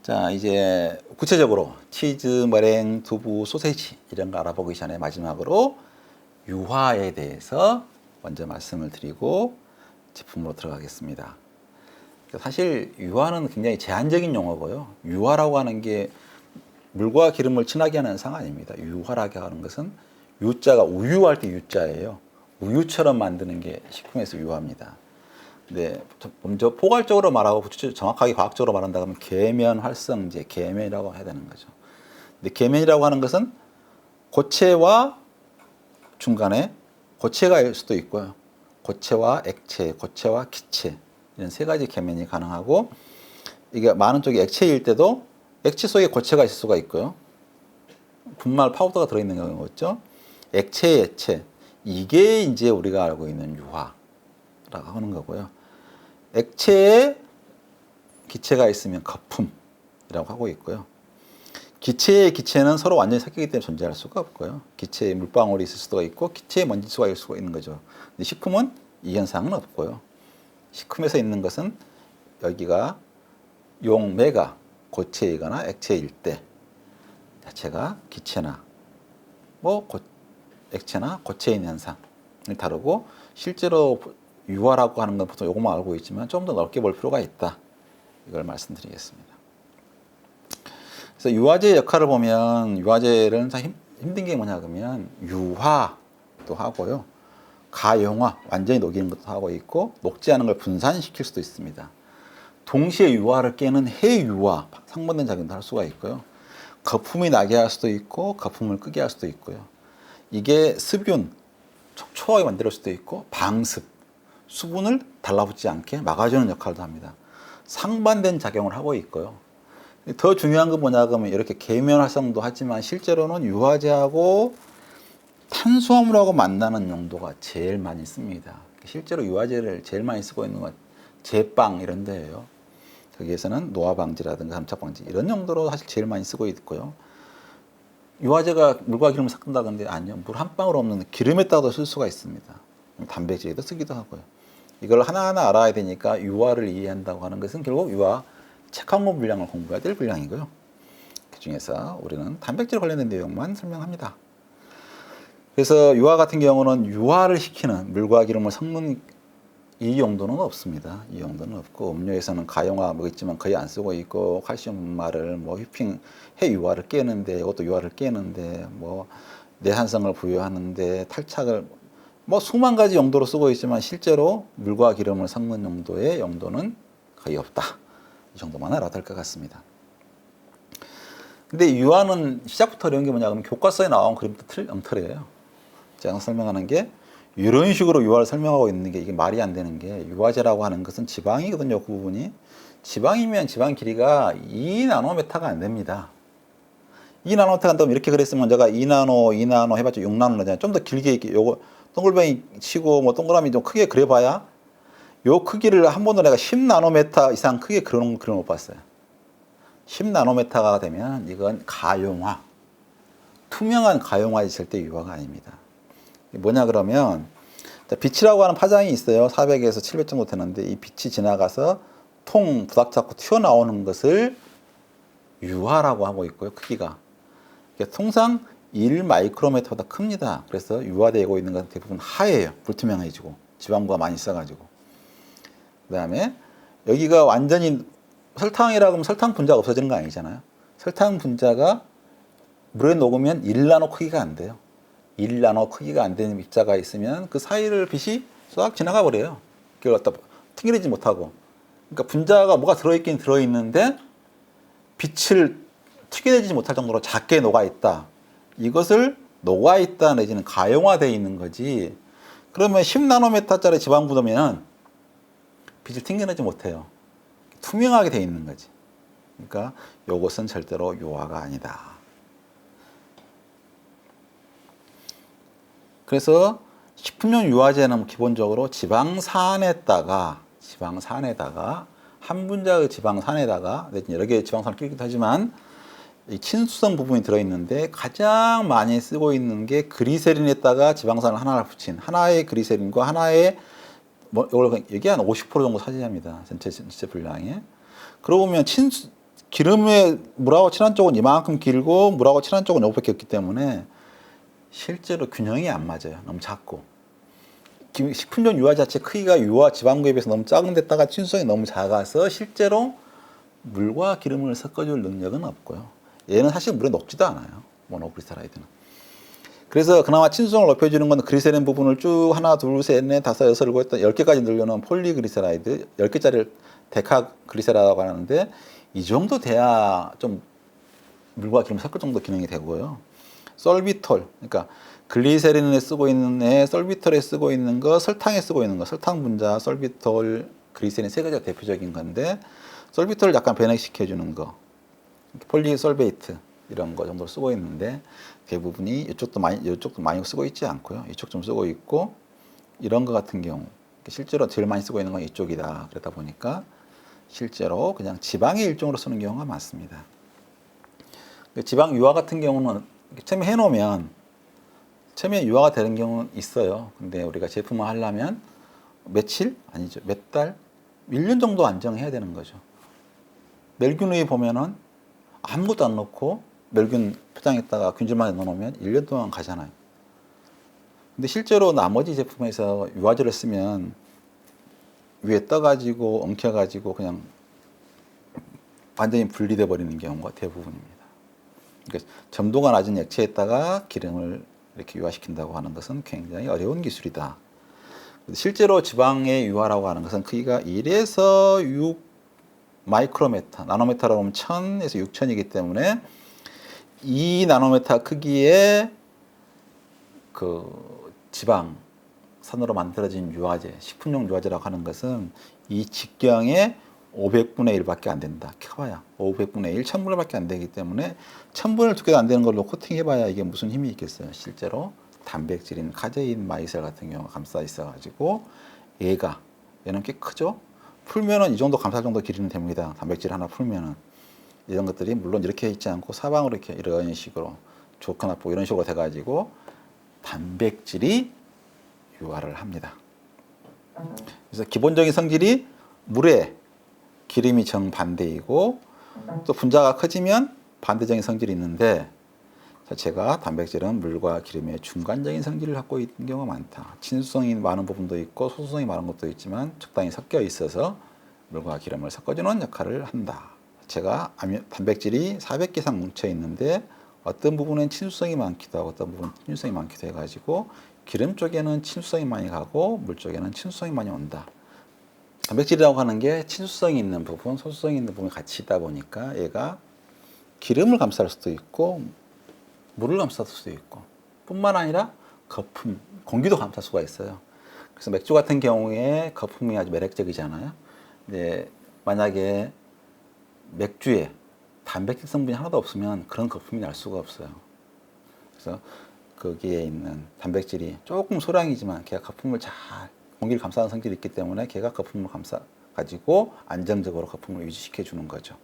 자, 이제 구체적으로 치즈, 머랭, 두부, 소세지 이런 거 알아보기 전에 마지막으로 유화에 대해서 먼저 말씀을 드리고 제품으로 들어가겠습니다. 사실 유화는 굉장히 제한적인 용어고요. 유화라고 하는 게 물과 기름을 친하게 하는 상 아닙니다. 유화라고 하는 것은 유자가 우유할 때 유자예요. 우유처럼 만드는 게 식품에서 유화입니다. 네, 먼저 포괄적으로 말하고 정확하게 과학적으로 말한다 그러면 계면 활성제, 계면이라고 해야 되는 거죠. 근데 계면이라고 하는 것은 고체와 중간에 고체가일 수도 있고요. 고체와 액체, 고체와 기체 이런 세 가지 계면이 가능하고 이게 많은 쪽이 액체일 때도 액체 속에 고체가 있을 수가 있고요. 분말 파우더가 들어있는 경우가 있죠. 액체의 액체 이게 이제 우리가 알고 있는 유화라고 하는 거고요. 액체에 기체가 있으면 거품이라고 하고 있고요. 기체의 기체는 서로 완전히 섞이기 때문에 존재할 수가 없고요. 기체에 물방울이 있을 수도 있고 기체에 먼지수가 있을 수가 있는 거죠. 근데 식품은 이 현상은 없고요. 식품에서 있는 것은 여기가 용매가 고체이거나 액체일 때 자체가 기체나 액체나 고체에 있는 현상을 다루고 실제로 유화라고 하는 건 보통 요것만 알고 있지만 좀 더 넓게 볼 필요가 있다. 이걸 말씀드리겠습니다. 그래서 유화제의 역할을 보면 유화제는 참 힘든 게 뭐냐 그러면 유화도 하고요. 가용화, 완전히 녹이는 것도 하고 있고 녹지 않은 걸 분산시킬 수도 있습니다. 동시에 유화를 깨는 해유화, 상반된 작용도 할 수가 있고요. 거품이 나게 할 수도 있고 거품을 끄게 할 수도 있고요. 이게 습윤, 촉촉하게 만들 수도 있고 방습, 수분을 달라붙지 않게 막아주는 역할도 합니다. 상반된 작용을 하고 있고요. 더 중요한 건 뭐냐 그러면 이렇게 계면 활성도 하지만 실제로는 유화제하고 탄수화물하고 만나는 용도가 제일 많이 씁니다. 실제로 유화제를 제일 많이 쓰고 있는 건 제빵 이런 데예요. 거기에서는 노화 방지라든가 함착 방지 이런 용도로 사실 제일 많이 쓰고 있고요. 유화제가 물과 기름을 섞는다 근데 아니요. 물 한 방울 없는 기름에다가도 쓸 수가 있습니다. 단백질에도 쓰기도 하고요. 이걸 하나하나 알아야 되니까 유화를 이해한다고 하는 것은 결국 유화 책 한 권 분량을 공부해야 될 분량이고요. 그 중에서 우리는 단백질 관련된 내용만 설명합니다. 그래서 유화 같은 경우는 유화를 시키는 물과 기름을 섞는 이 용도는 없습니다. 이 용도는 없고 음료에서는 가용화 뭐 있지만 거의 안 쓰고 있고 칼슘 분말을 휘핑 해 유화를 깨는데 이것도 유화를 깨는데 내산성을 부여하는데 탈착을 수만 가지 용도로 쓰고 있지만 실제로 물과 기름을 섞는 용도의 용도는 거의 없다. 이 정도만 알아도 될 것 같습니다. 근데 유화는 시작부터 어려운 게 뭐냐 하면 교과서에 나온 그림부터 엉터리예요. 제가 설명하는 게 이런 식으로 유화를 설명하고 있는 게 이게 말이 안 되는 게 유화제라고 하는 것은 지방이거든요. 그 부분이. 지방이면 지방 길이가 2나노메타가 안 됩니다. 2나노메타 한다면 이렇게 그랬으면 제가 2나노 해봤자 6나노잖아요. 좀 더 길게 요거 동글뱅이 치고 동그라미 좀 크게 그려봐야 요 크기를 한 번도 내가 10나노메타 이상 크게 그려놓은 그림 못 봤어요. 10나노메타가 되면 이건 가용화, 투명한 가용화에 있을 때 유화가 아닙니다. 뭐냐 그러면 빛이라고 하는 파장이 있어요. 400에서 700 정도 되는데 이 빛이 지나가서 통 부닥잡고 튀어나오는 것을 유화라고 하고 있고요. 크기가 통상 1마이크로미터보다 큽니다. 그래서 유화되고 있는 것은 대부분 하얘요. 불투명해지고 지방부가 많이 있어가지고 그 다음에 여기가 완전히 설탕이라고 하면 설탕 분자가 없어지는 거 아니잖아요. 설탕 분자가 물에 녹으면 1나노 크기가 안 돼요. 1나노 크기가 안 되는 입자가 있으면 그 사이를 빛이 싹 지나가 버려요. 그걸 갖다 튕겨내지 못하고. 그러니까 분자가 뭐가 들어있긴 들어있는데 빛을 튀겨내지 못할 정도로 작게 녹아있다. 이것을 녹아있다 내지는 가용화되어 있는 거지. 그러면 10나노메타짜리 지방부도면 빛을 튕겨내지 못해요. 투명하게 되어 있는 거지. 그러니까 이것은 절대로 유화가 아니다. 그래서 식품용 유화제는 기본적으로 지방산에다가 한 분자의 지방산에다가 여러 개의 지방산을 끼기도 하지만 이 친수성 부분이 들어있는데 가장 많이 쓰고 있는 게 그리세린에다가 지방산을 하나를 붙인 하나의 그리세린과 하나의 이걸 이게 한 50% 정도 차지합니다. 전체 분량에. 그러고 보면 기름에 물하고 친한 쪽은 이만큼 길고 물하고 친한 쪽은 요것밖에 없기 때문에 실제로 균형이 안 맞아요. 너무 작고. 식품용 유화 자체 크기가 유화 지방구에 비해서 너무 작은 데다가 친수성이 너무 작아서 실제로 물과 기름을 섞어줄 능력은 없고요. 얘는 사실 물에 녹지도 않아요. 모노그리세라이드는. 그래서 그나마 친수성을 높여주는 건 그리세린 부분을 쭉 하나, 둘, 셋, 넷, 다섯, 여섯, 일곱, 여덟, 10개까지 늘려놓은 폴리그리세라이드, 10개짜리를 데카그리세라라고 하는데 이 정도 돼야 좀 물과 기름 섞을 정도 기능이 되고요. 솔비톨, 그러니까 글리세린에 쓰고 있는 애, 솔비톨에 쓰고 있는 거, 설탕에 쓰고 있는 거, 설탕 분자, 솔비톨, 글리세린 세 가지가 대표적인 건데 솔비톨을 약간 변액시켜주는 거, 폴리솔베이트 이런 거 정도 쓰고 있는데 대부분이 이쪽도 많이 쓰고 있지 않고요. 이쪽 좀 쓰고 있고 이런 거 같은 경우 실제로 제일 많이 쓰고 있는 건 이쪽이다. 그러다 보니까 실제로 그냥 지방의 일종으로 쓰는 경우가 많습니다. 지방 유화 같은 경우는 처음에 해놓으면 처음에 유화가 되는 경우는 있어요. 근데 우리가 제품을 하려면 며칠? 아니죠. 몇 달? 1년 정도 안정해야 되는 거죠. 멸균우유 보면은 아무것도 안 넣고 멸균 포장에다가 균질만 넣어놓으면 1년 동안 가잖아요. 근데 실제로 나머지 제품에서 유화제를 쓰면 위에 떠가지고 엉켜가지고 그냥 완전히 분리돼 버리는 경우가 대부분입니다. 그러니까 점도가 낮은 액체에다가 기름을 이렇게 유화시킨다고 하는 것은 굉장히 어려운 기술이다. 실제로 지방의 유화라고 하는 것은 크기가 1에서 6 마이크로메타, 나노메타라고 하면 1000에서 6000이기 때문에 이 나노메타 크기의 그 지방 산으로 만들어진 유화제, 식품용 유화제라고 하는 것은 이 직경의 500분의 1밖에 안 된다. 커봐야 500분의 1, 1000분의 1밖에 안 되기 때문에 1000분의 2개도 안 되는 걸로 코팅해봐야 이게 무슨 힘이 있겠어요. 실제로 단백질인 카제인 마이셀 같은 경우가 감싸 있어가지고 얘는 꽤 크죠. 풀면은 이 정도 감쌀 정도 길이는 됩니다. 단백질 하나 풀면은 이런 것들이 물론 이렇게 있지 않고 사방으로 이렇게 이런 식으로 좋고 나쁘고 이런 식으로 돼가지고 단백질이 유화를 합니다. 그래서 기본적인 성질이 물에 기름이 정반대이고 또 분자가 커지면 반대적인 성질이 있는데 자체가 단백질은 물과 기름의 중간적인 성질을 갖고 있는 경우가 많다. 친수성이 많은 부분도 있고 소수성이 많은 것도 있지만 적당히 섞여 있어서 물과 기름을 섞어주는 역할을 한다. 제가 단백질이 400개 이상 뭉쳐 있는데 어떤 부분은 친수성이 많기도 하고 어떤 부분은 친수성이 많기도 해가지고 기름 쪽에는 친수성이 많이 가고 물 쪽에는 친수성이 많이 온다. 단백질이라고 하는 게 친수성이 있는 부분, 소수성이 있는 부분이 같이 있다 보니까 얘가 기름을 감쌀 수도 있고 물을 감쌀 수도 있고 뿐만 아니라 거품, 공기도 감쌀 수가 있어요. 그래서 맥주 같은 경우에 거품이 아주 매력적이잖아요. 근데 만약에 맥주에 단백질 성분이 하나도 없으면 그런 거품이 날 수가 없어요. 그래서 거기에 있는 단백질이 조금 소량이지만 걔가 거품을 잘 공기를 감싸는 성질이 있기 때문에 걔가 거품을 감싸 가지고 안정적으로 거품을 유지시켜 주는 거죠.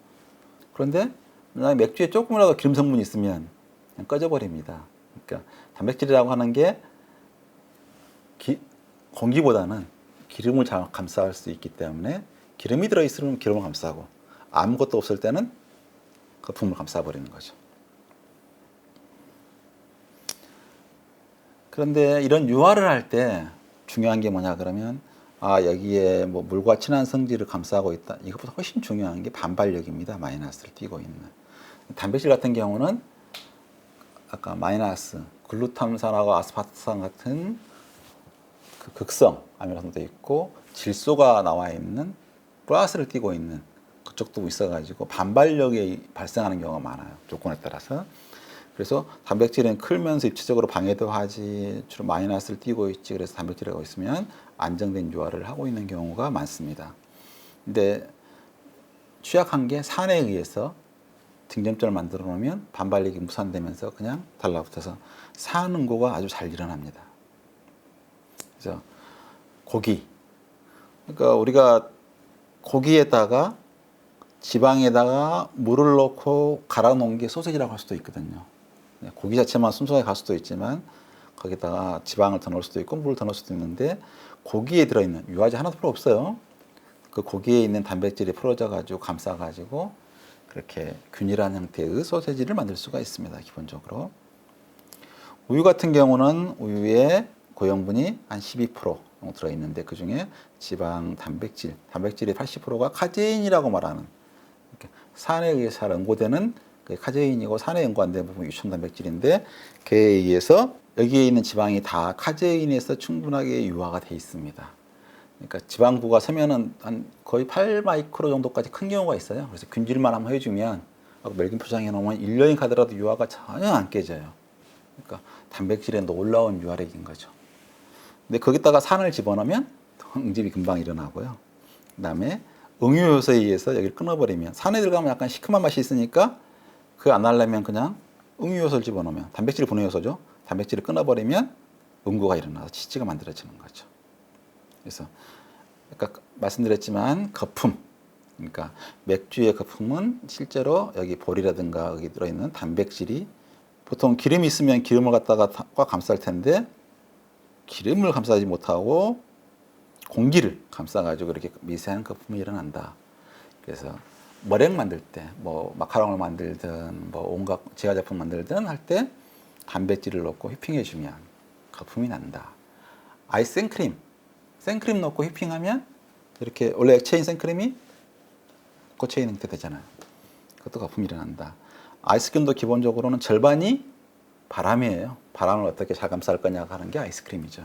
그런데 만약 맥주에 조금이라도 기름 성분이 있으면 그냥 꺼져버립니다. 그러니까 단백질이라고 하는 게 공기보다는 기름을 잘 감쌀 수 있기 때문에 기름이 들어있으면 기름을 감싸고 아무것도 없을 때는 거품을 감싸버리는 거죠. 그런데 이런 유화를 할 때 중요한 게 뭐냐 그러면 여기에 뭐 물과 친한 성질을 감싸고 있다. 이것보다 훨씬 중요한 게 반발력입니다. 마이너스를 띠고 있는. 단백질 같은 경우는 아까 마이너스, 글루탐산하고 아스파르탐산 같은 그 극성 아미노산도 있고 질소가 나와 있는 플러스를 띠고 있는 그쪽도 있어가지고 반발력이 발생하는 경우가 많아요. 조건에 따라서. 그래서 단백질은 클면서 입체적으로 방해도 하지 주로 마이너스를 띠고 있지. 그래서 단백질하고 있으면 안정된 유화를 하고 있는 경우가 많습니다. 근데 취약한 게 산에 의해서 등점점을 만들어 놓으면 반발력이 무산되면서 그냥 달라붙어서 산응고가 아주 잘 일어납니다. 그래서 고기. 그러니까 우리가 고기에다가 지방에다가 물을 넣고 갈아 놓은 게 소세지라고 할 수도 있거든요. 고기 자체만 순수하게 갈 수도 있지만 거기다가 지방을 더 넣을 수도 있고 물을 더 넣을 수도 있는데 고기에 들어있는 유화제 하나도 필요 없어요. 그 고기에 있는 단백질이 풀어져 가지고 감싸 가지고 그렇게 균일한 형태의 소세지를 만들 수가 있습니다. 기본적으로. 우유 같은 경우는 우유에 고형분이 한 12% 정도 들어있는데 그중에 지방, 단백질의 80%가 카제인이라고 말하는 산에 의해서 잘 응고되는 그 카제인이고 산에 응고 안 되는 부분이 유청 단백질인데 그에 의해서 여기에 있는 지방이 다 카제인에서 충분하게 유화가 돼 있습니다. 그러니까 지방부가 세면은 한 거의 8마이크로 정도까지 큰 경우가 있어요. 그래서 균질만 한번 해주면 멸균 포장해 놓으면 1년이 가더라도 유화가 전혀 안 깨져요. 그러니까 단백질에 놀라운 유화력인 거죠. 근데 거기다가 산을 집어넣으면 응집이 금방 일어나고요. 그다음에 응유 요소에 의해서 여기를 끊어버리면 산에 들어가면 약간 시큼한 맛이 있으니까 그거 안 하려면 그냥 응유 요소를 집어넣으면 단백질이 분해 요소죠. 단백질을 끊어버리면 응고가 일어나서 치즈가 만들어지는 거죠. 그래서 아까 말씀드렸지만 거품, 그러니까 맥주의 거품은 실제로 여기 볼이라든가 여기 들어있는 단백질이 보통 기름이 있으면 기름을 갖다가 꽉 감쌀 텐데 기름을 감싸지 못하고 공기를 감싸가지고 이렇게 미세한 거품이 일어난다. 그래서 머랭 만들 때, 뭐 마카롱을 만들든 뭐 온갖 제과 제품 만들든 할 때 단백질을 넣고 휘핑해주면 거품이 난다. 아이스 생크림 넣고 휘핑하면 이렇게 원래 액체인 생크림이 고체인 형태 되잖아요. 그것도 거품이 일어난다. 아이스크림도 기본적으로는 절반이 바람이에요. 바람을 어떻게 잘 감쌀 거냐 하는 게 아이스크림이죠.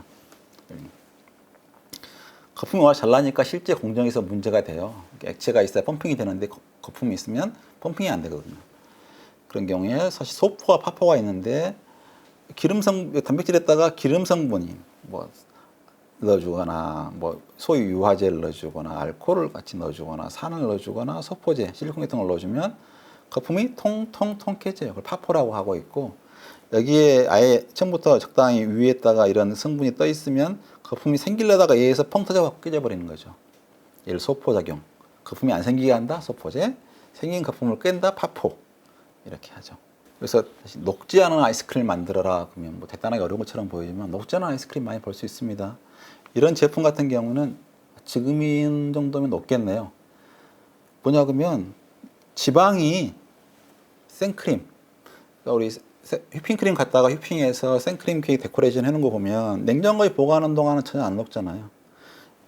거품이 워낙 잘 나니까 실제 공정에서 문제가 돼요. 액체가 있어야 펌핑이 되는데 거품이 있으면 펌핑이 안 되거든요. 그런 경우에 사실 소포와 파포가 있는데 단백질에다가 기름 성분이 뭐 넣어주거나 뭐 소위 유화제를 넣어주거나 알코올을 같이 넣어주거나 산을 넣어주거나 소포제, 실리콘 같은 걸 넣어주면 거품이 통통 깨져요. 그걸 파포라고 하고 있고 여기에 아예 처음부터 적당히 위에다가 이런 성분이 떠 있으면 거품이 생기려다가 얘에서 펑 터져 깨져버리는 거죠. 예를 소포작용. 거품이 안 생기게 한다, 소포제. 생긴 거품을 깬다, 파포. 이렇게 하죠. 그래서 녹지 않은 아이스크림 만들어라 그러면 뭐 대단하게 어려운 것처럼 보이지만 녹지 않은 아이스크림 많이 볼 수 있습니다. 이런 제품 같은 경우는 지금인 정도면 녹겠네요. 뭐냐 그러면 지방이 생크림, 그러니까 우리 휘핑크림 갖다가 휘핑해서 생크림 케이크 데코레이션 해놓은 거 보면 냉장고에 보관하는 동안은 전혀 안 녹잖아요.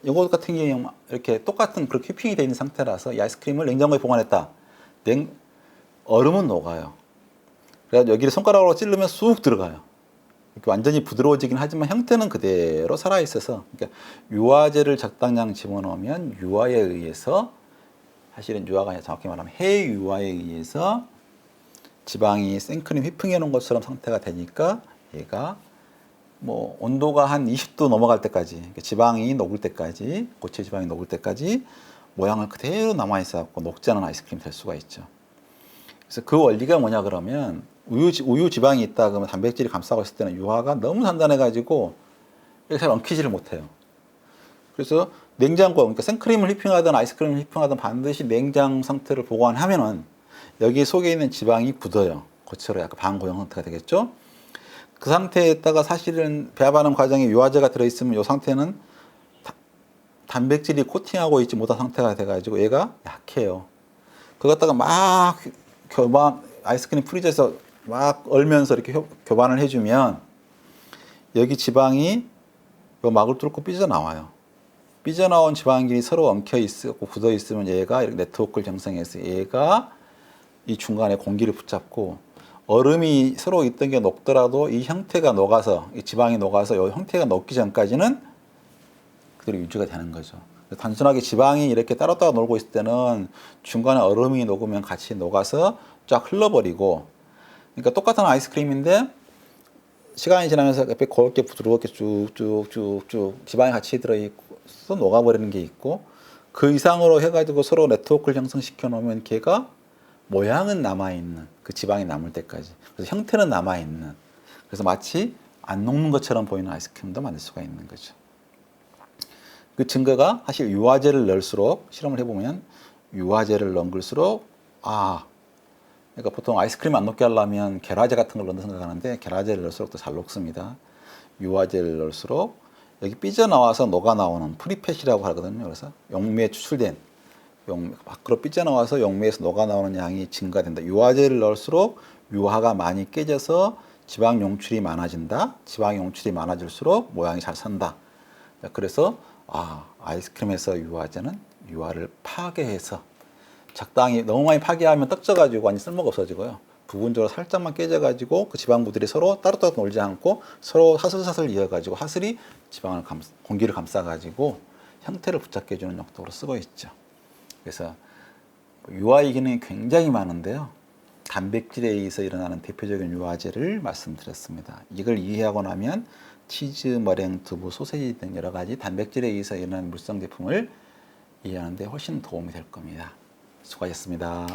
이거 같은 경우 이렇게 똑같은 그렇게 휘핑이 되어 있는 상태라서 이 아이스크림을 냉장고에 보관했다. 얼음은 녹아요. 그래서 여기를 손가락으로 찌르면 쑥 들어가요. 완전히 부드러워지긴 하지만 형태는 그대로 살아있어서 그러니까 유화제를 적당량 집어넣으면 유화에 의해서 사실은 유화가 아니라 정확히 말하면 해유화에 의해서 지방이 생크림 휘핑해 놓은 것처럼 상태가 되니까 얘가 뭐 온도가 한 20도 넘어갈 때까지 그러니까 지방이 녹을 때까지 고체 지방이 녹을 때까지 모양을 그대로 남아있어 갖고 녹지 않은 아이스크림이 될 수가 있죠. 그래서 그 원리가 뭐냐 그러면 우유 지방이 있다 그러면 단백질이 감싸고 있을 때는 유화가 너무 단단해 가지고 잘 엉키지를 못해요. 그래서 냉장고 그러니까 생크림을 휘핑하든 아이스크림을 휘핑하든 반드시 냉장 상태를 보관하면은 여기 속에 있는 지방이 굳어요. 고체로 약간 반고형 상태가 되겠죠. 그 상태에다가 사실은 배합하는 과정에 유화제가 들어있으면 이 상태는 단백질이 코팅하고 있지 못한 상태가 돼가지고 얘가 약해요. 그거 막 아이스크림 프리저에서 막 얼면서 이렇게 교반을 해주면 여기 지방이 요 막을 뚫고 삐져나와요. 삐져나온 지방끼리 서로 엉켜 있고 굳어 있으면 얘가 이렇게 네트워크를 형성해서 얘가 이 중간에 공기를 붙잡고 얼음이 서로 있던 게 녹더라도 이 형태가 녹아서 이 지방이 녹아서 이 형태가 녹기 전까지는 그대로 유지가 되는 거죠. 단순하게 지방이 이렇게 따로따로 놀고 있을 때는 중간에 얼음이 녹으면 같이 녹아서 쫙 흘러버리고 그러니까 똑같은 아이스크림인데 시간이 지나면서 옆에 곱게 부드럽게 쭉쭉쭉쭉 지방이 같이 들어있고 녹아버리는 게 있고 그 이상으로 해가지고 서로 네트워크를 형성시켜 놓으면 걔가 모양은 남아있는 그 지방이 남을 때까지 그래서 형태는 남아있는 그래서 마치 안 녹는 것처럼 보이는 아이스크림도 만들 수가 있는 거죠. 그 증거가 사실 유화제를 넣을수록 실험을 해보면 유화제를 넣을수록 그러니까 보통 아이스크림 안 녹게 하려면 계라제 같은 걸 넣는다 생각하는데 계라제를 넣을수록 더 잘 녹습니다. 유화제를 넣을수록 여기 삐져나와서 녹아나오는 프리팻이라고 하거든요. 그래서 용매에 추출된 밖으로 삐져나와서 용매에서 녹아나오는 양이 증가된다. 유화제를 넣을수록 유화가 많이 깨져서 지방 용출이 많아진다. 지방 용출이 많아질수록 모양이 잘 산다. 그래서 아이스크림에서 유화제는 유화를 파괴해서 적당히 너무 많이 파괴하면 떡져가지고 완전 쓸모가 없어지고요. 부분적으로 살짝만 깨져가지고 그 지방부들이 서로 따로따로 놀지 않고 서로 사슬사슬 이어가지고 하슬이 공기를 감싸가지고 형태를 붙잡게 해주는 용도로 쓰고 있죠. 그래서 유화의 기능이 굉장히 많은데요. 단백질에 의해서 일어나는 대표적인 유화제를 말씀드렸습니다. 이걸 이해하고 나면 치즈, 머랭, 두부, 소세지 등 여러 가지 단백질에 의해서 일어나는 물성 제품을 이해하는 데 훨씬 도움이 될 겁니다. 수고하셨습니다.